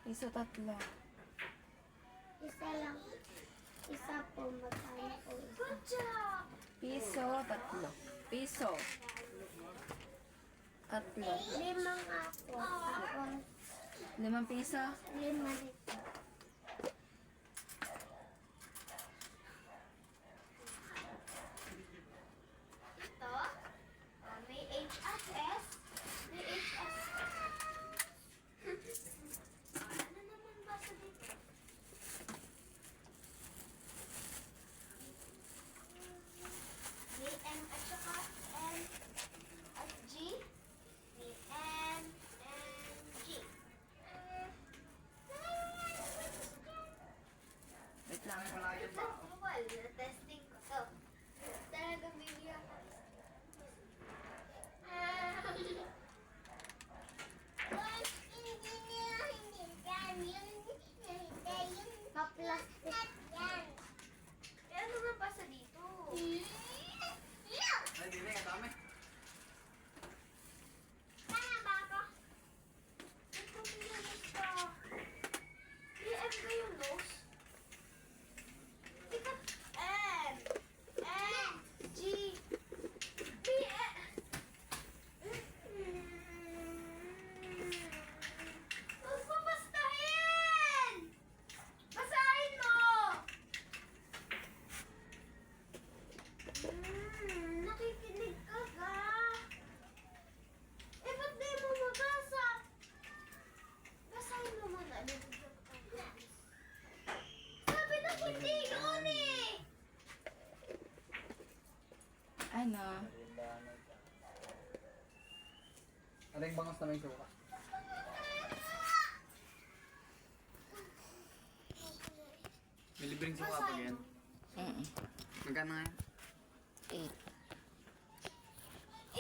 Piso 3. Isa lang. Isa po, magkano po isa? Piso 3. Piso 3. 5 nga po. Tapos, 5 piso. 5 nito. Ito, may HSS. May HSS. Ano naman ba sa dito? May M at saka N at G. May M and G. Wait lang. Well, na-testing ko to. Talagang bibili ako. Pa-plastic. Eh, ano nga basa dito? Ay, di na, dami. Kaya ba ako? Ito pinalis ko. DM ko yung nose. Tika. N. N. G. B. Huwag mo bastahin! Basahin mo! Nakikinig ka ka? Eh, ba't di mo mabasa? Basahin mo muna. Sabi na hindi yun eh! Ano? Ano yung bangos na may suka? May libreng suka pag yan. Magkano nga yan? 8.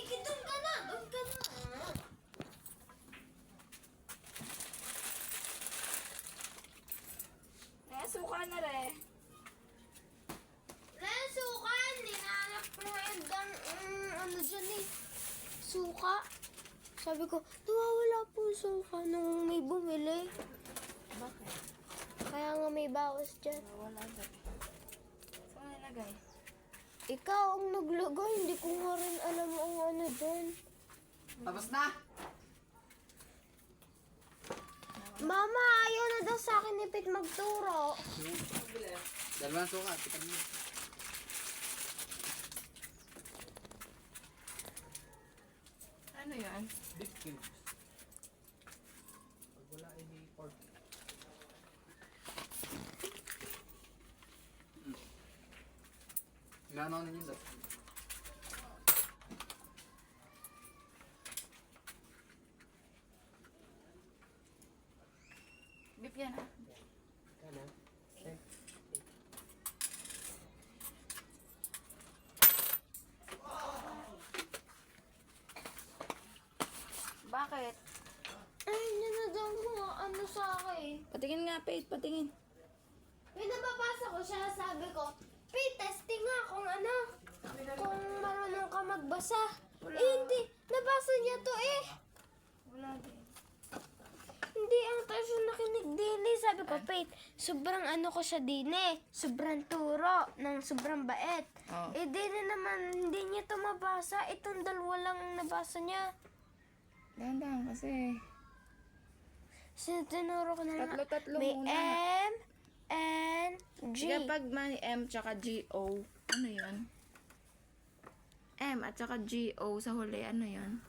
Doon ka na! Doon ka na! Suka na rin. Sukan! Ninanap ko yung ano dyan eh. Suka. Sabi ko, nawawala po yung suka nung may bumili. Bakit? Kaya nga may bawas dyan. Wala dyan. Saan nilagay? Ikaw ang naglagay, hindi ko nga rin alam ang ano dyan. Tapos na! Mama, ayaw na daw sa akin ni Pete magturo. Dalawang suka, tipan mo. Ano yan? Beef cubes. Pag wala ay may pork. Gano'n na yun daw. Beef yan ah. Ano? Okay. Bakit? Ay, yun na daw mga ano sa akin. Patingin nga, Pate. Patingin. May nababasa ko siya, sabi ko, Pete, testing nga kung ano, kung marunong ka magbasa. Eh, hindi. Nabasa niya to eh. Wala din. Hindi ang tayo nakinig din eh. Sabi ko, Pete, sobrang ano ko siya din eh. Sobrang turo ng sobrang bait. Oh. Eh, di na naman, hindi niya to mabasa. Itong dalawa lang ang nabasa niya. Dahan-dahan kasi. Sinunuro ko na nga. Tatlo-tatlo May muna. M, N, G. Kapag may M tsaka G-O, ano yun? M at tsaka G-O sa huli, ano yun?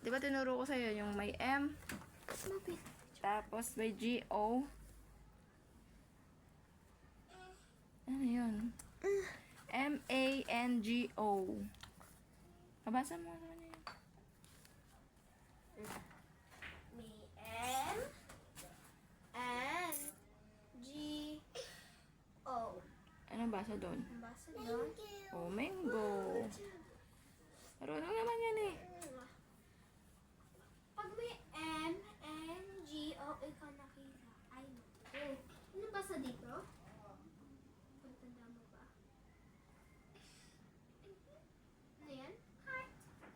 Di ba tinuro ko sa'yo yung may M, tapos may G-O? Ano yun? M-A-N-G-O. Mabasa mo naman yun. May M, N, G, O. Anong basa doon? Ang basa doon. Oh, mango. Marunong naman yan eh. Pag may M, N, G, O, ikaw nakita. Ay, ano basa dito? Pagtanda mo ba? Ano yan? Heart.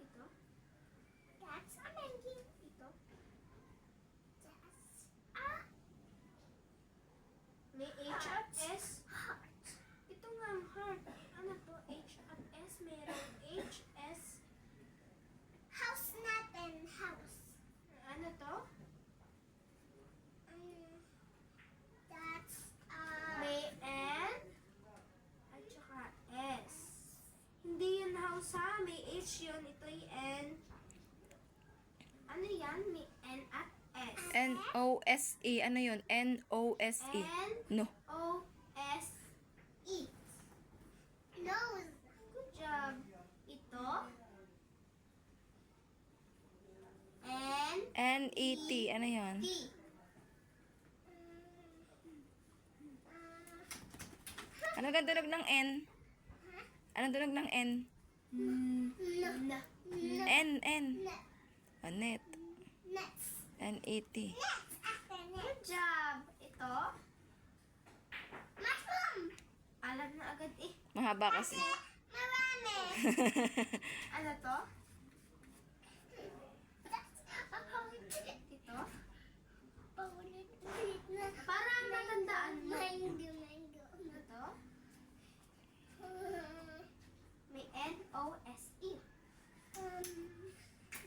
Ito? S. Ito nga ang heart. Ano to? H at S. Merong H, S. House natin, house. Ano to? That's, May N at saka S. Hindi yun house ha. May H yun. Ito'y N. Ano yan? May N at S. N-O-S-E. Ano yun? N-O-S-E. No. N-O-S-E. nose. Good job. Ito. N. N-E-T. Ano yun? T. Ano ang tunog ng N? Anong tunog ng N? No. N, N. Net. Oh, net. Nets. N-E-T. Nets after net. Good job. Ito. Mushroom. Alam na agad eh. Mahaba kasi. Marami. Ano to? That's Ito. paulit-ulit na. Parang natandaan mo. Mango. Ito. May N-O-S-E.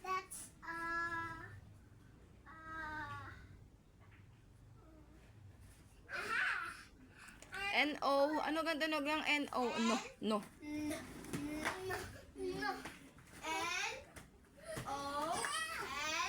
That's N-O. Ano ang tunog ng N-O? No. No. no.